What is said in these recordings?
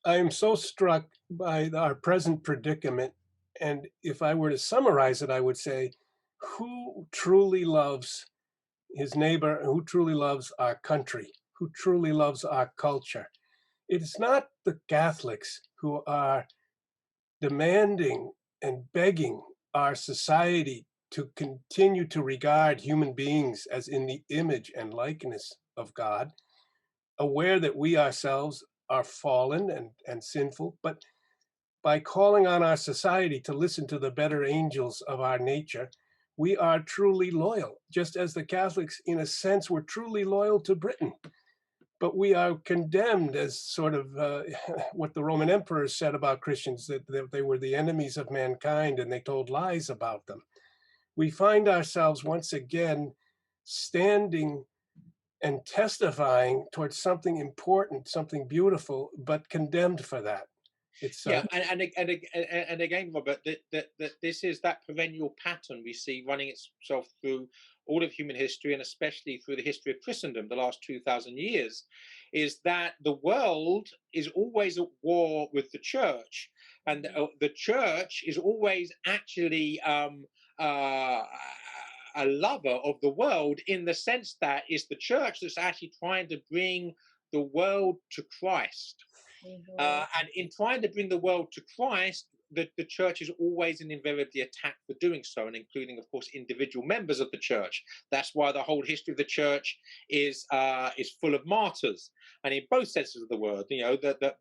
I am so struck by our present predicament. And if I were to summarize it, I would say, who truly loves his neighbor, who truly loves our country, who truly loves our culture? It is not the Catholics who are demanding and begging our society to continue to regard human beings as in the image and likeness of God, aware that we ourselves are fallen and sinful, but by calling on our society to listen to the better angels of our nature, we are truly loyal, just as the Catholics, in a sense, were truly loyal to Britain. But we are condemned as sort of what the Roman emperors said about Christians, that they were the enemies of mankind and they told lies about them. We find ourselves once again standing and testifying towards something important, something beautiful, but condemned for that. It's Yeah, and again, Robert, that this is that perennial pattern we see running itself through all of human history, and especially through the history of Christendom, the last 2,000 years, is that the world is always at war with the church, and the church is always actually a lover of the world, in the sense that it's the church that's actually trying to bring the world to Christ. Mhm. And in trying to bring the world to Christ, the church is always and invariably attacked for doing so, and including, of course, individual members of the church. That's why the whole history of the church is full of martyrs, and in both senses of the word. You know, the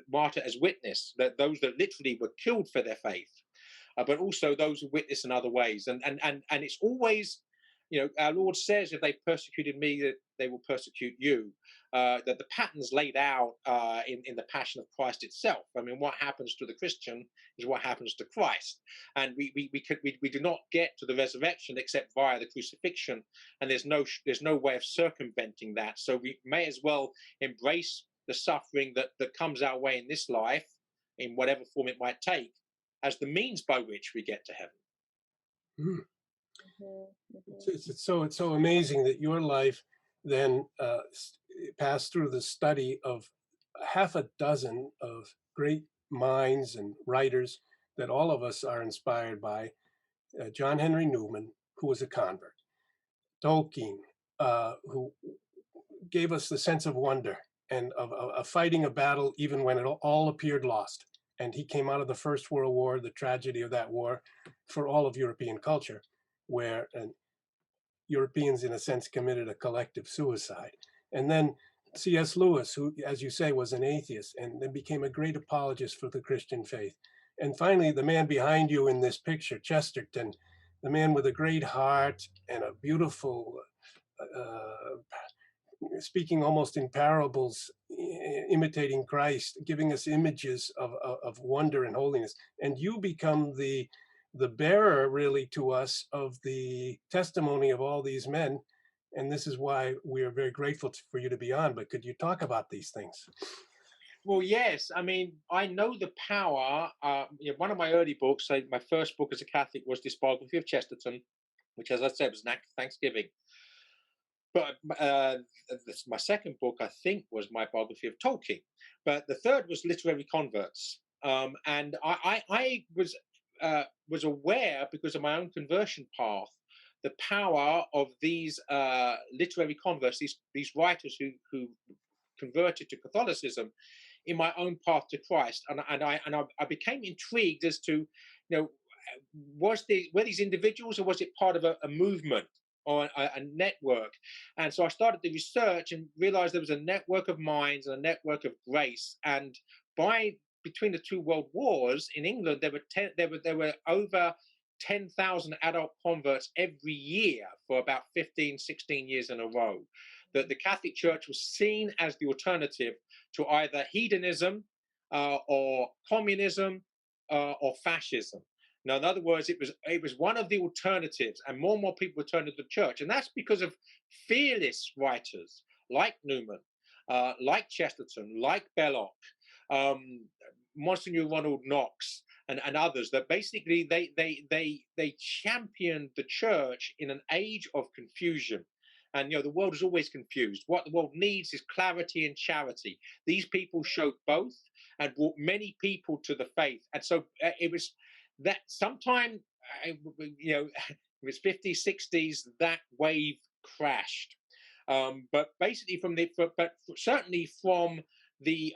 martyr as witness, that those that literally were killed for their faith, but also those who witness in other ways. And it's always, you know, our Lord says, if they persecuted me, that they will persecute you. That the patterns laid out in the Passion of Christ itself. I mean, what happens to the Christian is what happens to Christ, and we do not get to the resurrection except via the crucifixion, and there's no way of circumventing that. So we may as well embrace the suffering that comes our way in this life, in whatever form it might take, as the means by which we get to heaven. mm, Mhm. Mhm. it's so amazing that your life then passed through the study of half a dozen of great minds and writers that all of us are inspired by. John Henry Newman, who was a convert; Tolkien, who gave us the sense of wonder and of fighting a battle even when it all appeared lost. And he came out of the First World War, the tragedy of that war, for all of European culture, where Europeans, in a sense, committed a collective suicide. And then C.S. Lewis, who, as you say, was an atheist and then became a great apologist for the Christian faith. And finally, the man behind you in this picture, Chesterton, the man with a great heart and a beautiful, uh, speaking almost in parables, imitating Christ, giving us images of wonder and holiness. And you become the bearer, really, to us of the testimony of all these men. And this is why we are very grateful for you to be on. But could you talk about these things? Well, yes. I mean, I know the power. You know, one of my early books, my first book as a Catholic, was this biography of Chesterton, which, as I said, was an act of thanksgiving. But my second book, I think, was my biography of Tolkien. But the third was Literary Converts. And I was aware, because of my own conversion path, the power of these literary converts, these writers who converted to Catholicism, in my own path to Christ, and I became intrigued as to, were these individuals, or was it part of a movement or a network? And so I started the research and realized there was a network of minds and a network of grace. And by between the two world wars in England, there were over 10,000 adult converts every year for about 15, 16 years in a row. That the Catholic Church was seen as the alternative to either hedonism, or communism, or fascism. Now, in other words, it was one of the alternatives, and more people were turning to the church, and that's because of fearless writers like Newman, like Chesterton, like Belloc, um, Monsignor Ronald Knox, and others, that basically they championed the church in an age of confusion. And the world is always confused. What the world needs is clarity and charity. These people showed both and brought many people to the faith. And so it was that sometime, it was 50s, 60s, that wave crashed. But basically, but certainly from the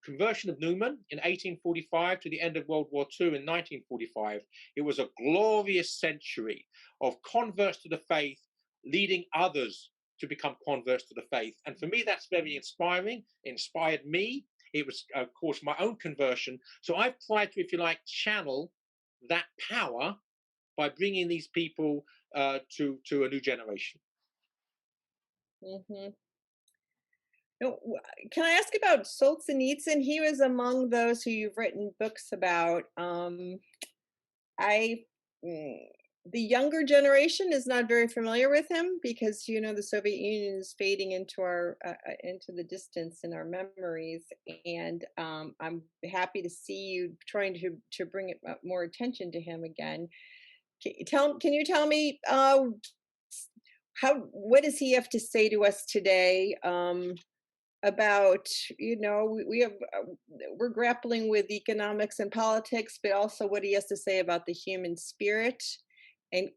conversion of Newman in 1845 to the end of World War II in 1945, it was a glorious century of converts to the faith, leading others to become converts to the faith. And for me, that's very inspiring. It inspired me. It was, of course, my own conversion. So I've tried to, if you like, channel that power by bringing these people to a new generation. Mm-hmm. No, can I ask about Solzhenitsyn? He was among those who you've written books about. I mm, the younger generation is not very familiar with him because the Soviet Union is fading into our into the distance in our memories, and I'm happy to see you trying to bring more attention to him again. Can you tell me what does he have to say to us today? About we have we're grappling with economics and politics, but also what he has to say about the human spirit and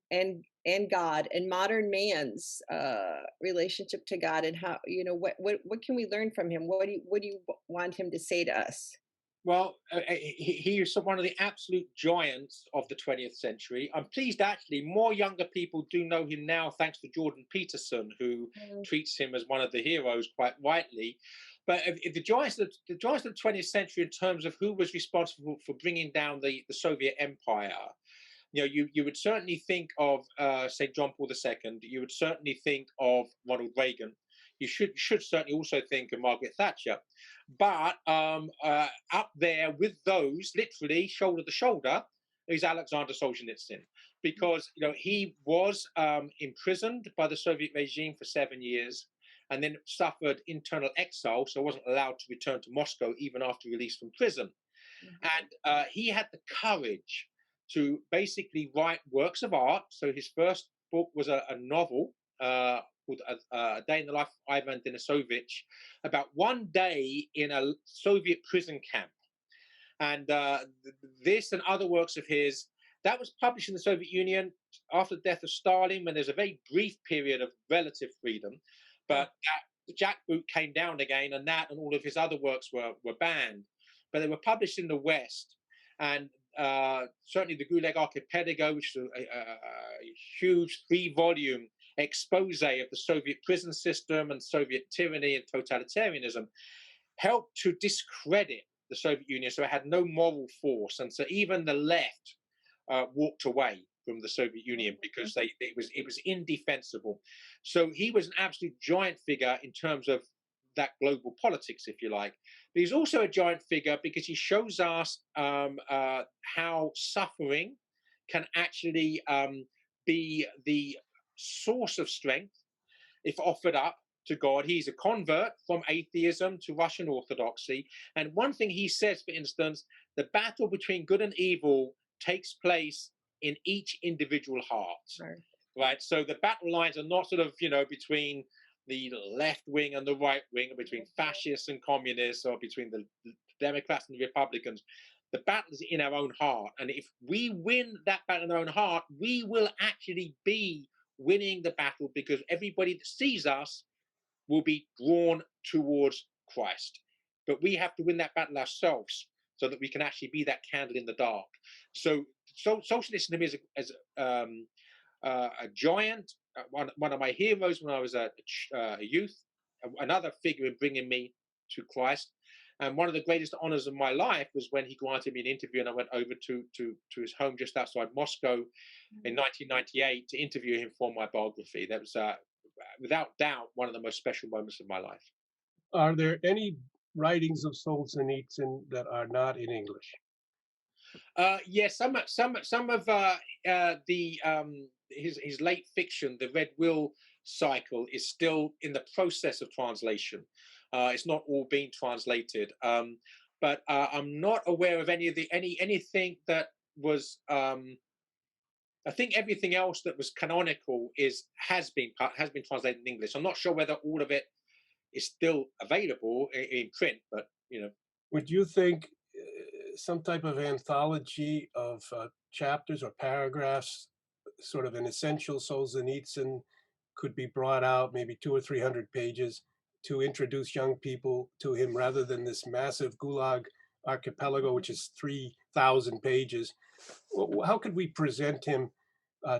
God and modern man's relationship to God, and how what can we learn from him? What do you want him to say to us? Well, he is one of the absolute giants of the 20th century. I'm pleased, actually, more younger people do know him now, thanks to Jordan Peterson, who Mm. treats him as one of the heroes quite rightly. But if the giants of the 20th century, in terms of who was responsible for bringing down the Soviet Empire, you would certainly think of St. John Paul II. You would certainly think of Ronald Reagan. You should certainly also think of Margaret Thatcher. But up there with those, literally shoulder to shoulder, is Alexander Solzhenitsyn, because he was imprisoned by the Soviet regime for 7 years, and then suffered internal exile, so wasn't allowed to return to Moscow even after release from prison. And he had the courage to basically write works of art. So his first book was a novel called A Day in the Life of Ivan Denisovich, about one day in a Soviet prison camp. And this and other works of his, that was published in the Soviet Union after the death of Stalin, when there's a very brief period of relative freedom. But the jackboot came down again, and that and all of his other works were banned. But they were published in the West. And certainly the Gulag Archipelago, which is a huge 3-volume expose of the Soviet prison system and Soviet tyranny and totalitarianism, helped to discredit the Soviet Union, so it had no moral force. And so even the left walked away from the Soviet Union because it was indefensible. So he was an absolute giant figure in terms of that global politics, if you like. But he's also a giant figure because he shows us how suffering can actually be the source of strength if offered up to God. He's a convert from atheism to Russian Orthodoxy. And one thing he says, for instance, the battle between good and evil takes place in each individual heart. Right. So the battle lines are not sort of, between the left wing and the right wing, or between fascists and communists, or between the Democrats and the Republicans. The battle is in our own heart. And if we win that battle in our own heart, we will actually be winning the battle, because everybody that sees us will be drawn towards Christ. But we have to win that battle ourselves so that we can actually be that candle in the dark. So Solzhenitsyn is a giant, one of my heroes when I was a youth, another figure in bringing me to Christ. And one of the greatest honors of my life was when he granted me an interview, and I went over to his home just outside Moscow in 1998 to interview him for my biography. That was, without doubt, one of the most special moments of my life. Are there any writings of Solzhenitsyn that are not in English? Yes, some of his late fiction, the Red Will cycle, is still in the process of translation. It's not all been translated, but I'm not aware of anything that was I think everything else that was canonical has been translated in English. I'm not sure whether all of it is still available in print, but Would you think some type of anthology of chapters or paragraphs, sort of an essential Solzhenitsyn, could be brought out, maybe 200 or 300 pages, to introduce young people to him rather than this massive Gulag archipelago, which is 3,000 pages? How could we present him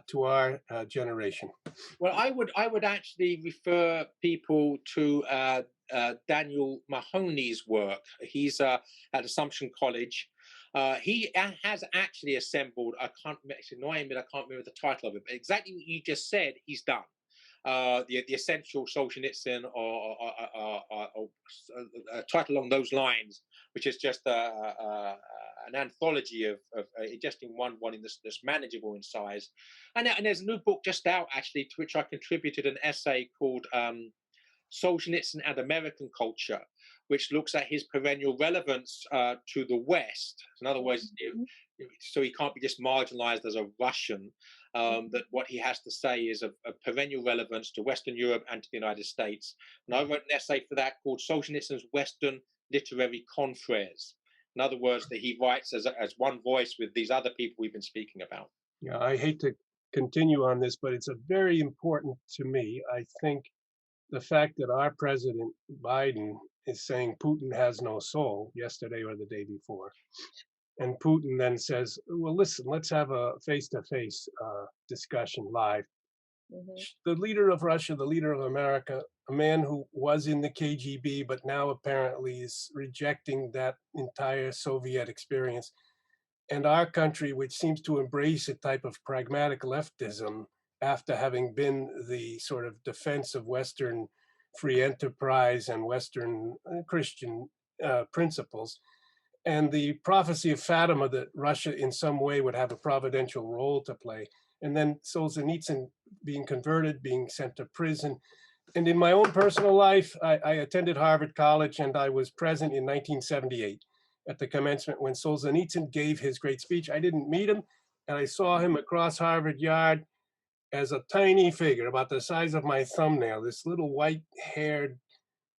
to our generation? Well, I would actually refer people to Daniel Mahoney's work. He's at Assumption College. He has actually assembled. I can't actually annoying, but I can't remember the title of it. But exactly what you just said, he's done. The essential Solzhenitsyn, or a title along those lines, which is just an anthology of just in one volume that's manageable in size. And there's a new book just out actually, to which I contributed an essay called Solzhenitsyn and American Culture, which looks at his perennial relevance to the West. In other words, so he can't be just marginalized as a Russian. That what he has to say is of perennial relevance to Western Europe and to the United States. And I wrote an essay for that called Solzhenitsyn's Western Literary Confreres. In other words, that he writes as one voice with these other people we've been speaking about. Yeah, I hate to continue on this, but it's a very important to me. I think the fact that our president Biden is saying Putin has no soul yesterday or the day before, and Putin then says, "Well, listen, let's have a face-to-face discussion live." Mhm. The leader of Russia, the leader of America, a man who was in the KGB but now apparently is rejecting that entire Soviet experience, and our country, which seems to embrace a type of pragmatic leftism after having been the sort of defense of Western free enterprise and Western Christian principles, and the prophecy of Fatima that Russia in some way would have a providential role to play. And then Solzhenitsyn being converted, being sent to prison. And in my own personal life, I attended Harvard College, and I was present in 1978 at the commencement when Solzhenitsyn gave his great speech. I didn't meet him, and I saw him across Harvard Yard as a tiny figure, about the size of my thumbnail, this little white-haired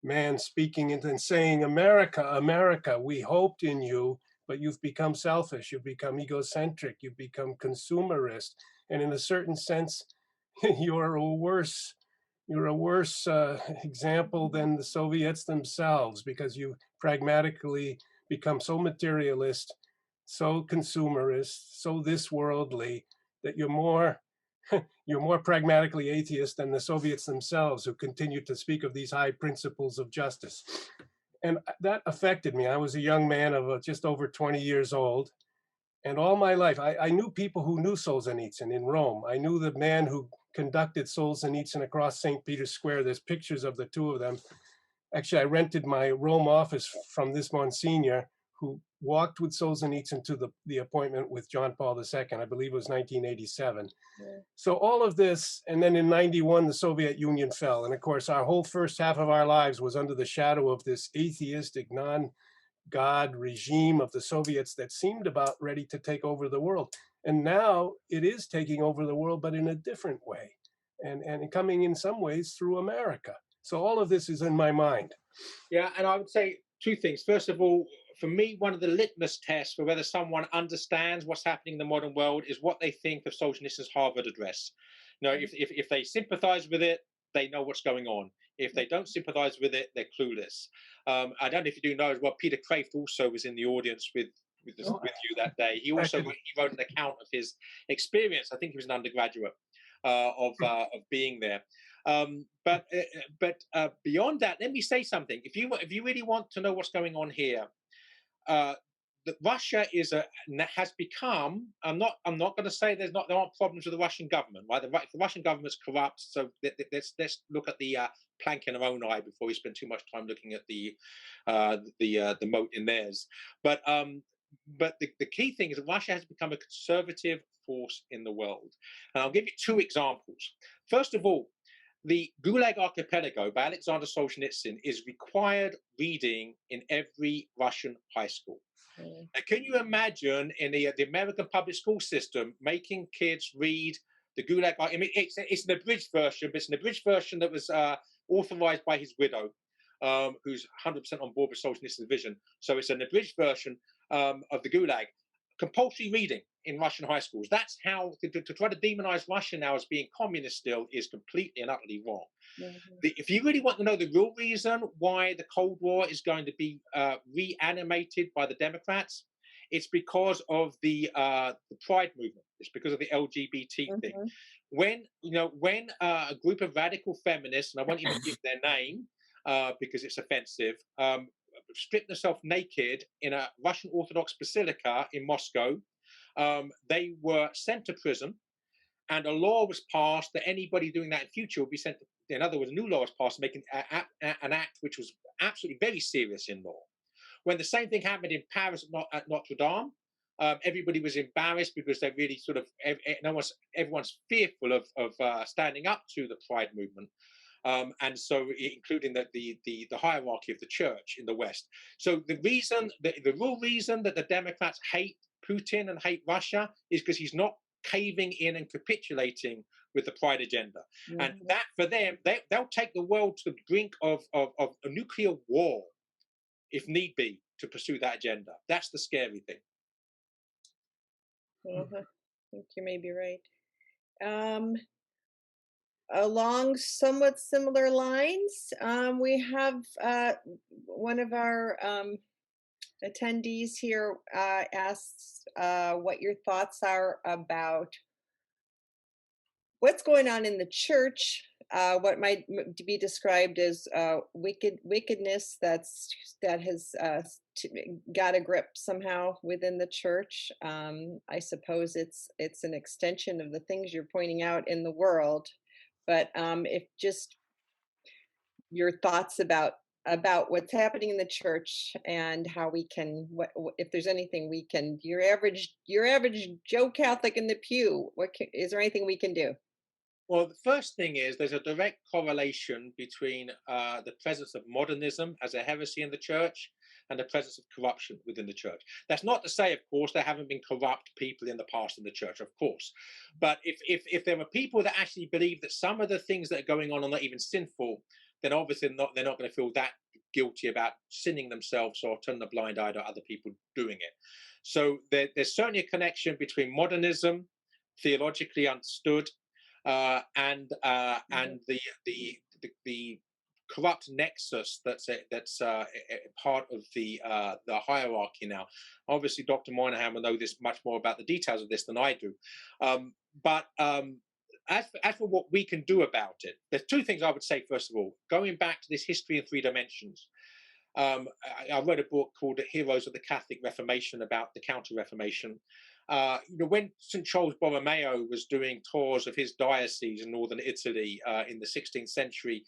man speaking and saying, "America, America, we hoped in you, but you've become selfish, you've become egocentric, you've become consumerist, and in a certain sense, you're a worse example than the Soviets themselves, because you pragmatically become so materialist, so consumerist, so this worldly, that you're more pragmatically atheist than the Soviets themselves, who continued to speak of these high principles of justice." And that affected me. I was a young man of just over 20 years old. And all my life, I knew people who knew Solzhenitsyn in Rome. I knew the man who conducted Solzhenitsyn across St. Peter's Square. There's pictures of the two of them. Actually, I rented my Rome office from this Monsignor who walked with Solzhenitsyn to the appointment with John Paul II. I believe it was 1987. Yeah. So all of this, and then in 91, the Soviet Union fell. And of course, our whole first half of our lives was under the shadow of this atheistic, non-God regime of the Soviets that seemed about ready to take over the world. And now it is taking over the world, but in a different way, and coming in some ways through America. So all of this is in my mind. Yeah, and I would say two things. First of all, for me, one of the litmus tests for whether someone understands what's happening in the modern world is what they think of Solzhenitsyn's Harvard address. If they sympathize with it, they know what's going on. If they don't sympathize with it, they're clueless. I don't know if you do know as well, Peter Kraft also was in the audience with you that day. He also he wrote an account of his experience. I think he was an undergraduate of being there. But beyond that, let me say something. If you really want to know what's going on here, that Russia has become. I'm not going to say there aren't problems with the Russian government. Right, the Russian government's corrupt. So let's look at the plank in our own eye before we spend too much time looking at the mote in theirs. But the key thing is that Russia has become a conservative force in the world. And I'll give you two examples. First of all, The Gulag Archipelago by Alexander Solzhenitsyn is required reading in every Russian high school. Mm. Now, can you imagine in the American public school system making kids read the Gulag? I mean, it's an abridged version, but it's an abridged version that was authorized by his widow, who's 100% on board with Solzhenitsyn's vision. So it's an abridged version of the Gulag. Compulsory reading in Russian high schools. That's how to try to demonize Russia now as being communist still is completely and utterly wrong. Mhm. If you really want to know the real reason why the Cold War is going to be reanimated by the Democrats, it's because of the Pride movement. It's because of the LGBT thing. Mhm. When a group of radical feminists, and I won't even give their name because it's offensive, stripped themselves naked in a Russian Orthodox basilica in Moscow, they were sent to prison, and a law was passed that anybody doing that in future would be sent to, in other words, a new law was passed making an act which was absolutely very serious in law. When the same thing happened in Paris at Notre Dame, everybody was embarrassed because they really sort of everyone's fearful of standing up to the Pride movement, and so including the hierarchy of the church in the West. So the real reason that the Democrats hate Putin and hate Russia is because he's not caving in and capitulating with the Pride agenda. And Mhm. that for them, they'll take the world to the brink of a nuclear war if need be to pursue that agenda. That's the scary thing. Mhm. I think you may be right. Um, Along somewhat similar lines, we have one of our attendees here asks what your thoughts are about what's going on in the church, what might be described as wickedness that has got a grip somehow within the church. I suppose it's an extension of the things you're pointing out in the world, but if just your thoughts about what's happening in the church and how we can if there's anything we can your average Joe Catholic in the pew, is there anything we can do? Well, the first thing is there's a direct correlation between the presence of modernism as a heresy in the church and the presence of corruption within the church. That's not to say, of course, there haven't been corrupt people in the past in the church, of course. But if there are people that actually believe that some of the things that are going on are not even sinful, then obviously they're not going to feel that guilty about sinning themselves or turning a blind eye to other people doing it. So there's certainly a connection between modernism, theologically understood, Mhm. and the corrupt nexus that's part of the hierarchy now. Obviously, Dr. Moynihan will know this much more about the details of this than I do. But as for what we can do about it, there's two things I would say. First of all, going back to this history in three dimensions. I read a book called Heroes of the Catholic Reformation about the Counter Reformation. When St. Charles Borromeo was doing tours of his diocese in northern Italy in the 16th century,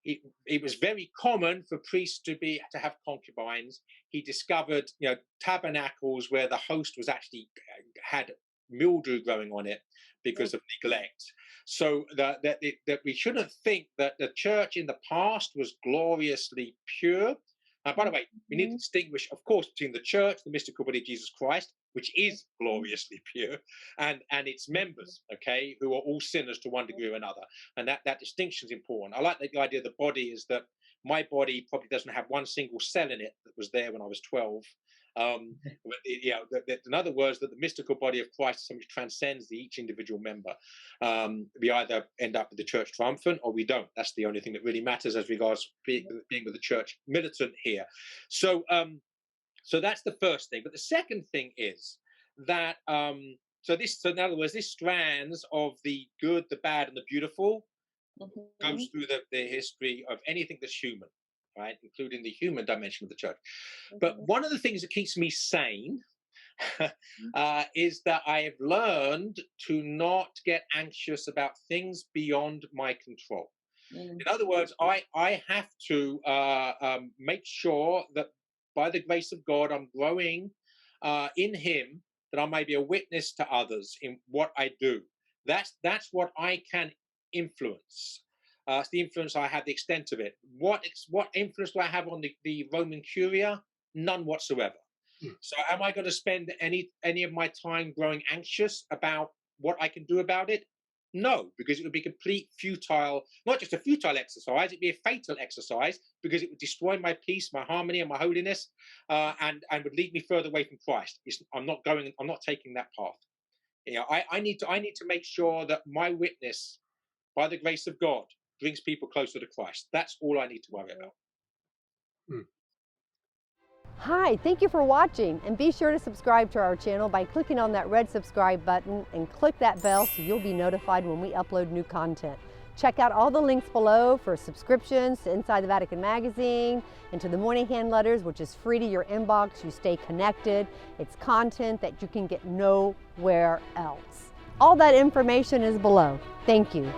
it was very common for priests to have concubines. He discovered, tabernacles where the host was actually had mildew growing on it because of neglect. So that we shouldn't think that the church in the past was gloriously pure. By the way, we need to Mhm. distinguish, of course, between the church, the mystical body of Jesus Christ, which is gloriously pure, and its members, okay, who are all sinners to one degree or another. And that distinction is important. I like the idea of the body is that my body probably doesn't have one single cell in it that was there when I was 12. In other words, that the mystical body of Christ is something which transcends each individual member. We either end up with the church triumphant or we don't. That's the only thing that really matters as regards being with the church militant here. So that's the first thing. But the second thing is that so in other words, this strands of the good, the bad, and the beautiful goes Mhm. through the history of anything that's human, right, including the human dimension of the church. But Mhm. one of the things that keeps me sane Mhm. is that I have learned to not get anxious about things beyond my control. Mhm. In other words, I have to make sure that by the grace of God, I'm growing in Him, that I may be a witness to others in what I do. That's what I can influence. It's the influence I have, the extent of it. What influence do I have on the Roman Curia? None whatsoever. Mm. So am I going to spend any of my time growing anxious about what I can do about it? No, because it would be complete futile, not just a futile exercise, it'd be a fatal exercise because it would destroy my peace, my harmony, and my holiness, and would lead me further away from Christ. I'm not taking that path. I need to make sure that my witness, by the grace of God, brings people closer to Christ. That's all I need to worry about. Mm. Hi, thank you for watching, and be sure to subscribe to our channel by clicking on that red subscribe button and click that bell so you'll be notified when we upload new content. Check out all the links below for subscriptions to Inside the Vatican magazine and to the Moynihan letters, which is free to your inbox. You stay connected. It's content that you can get nowhere else. All that information is below. Thank you.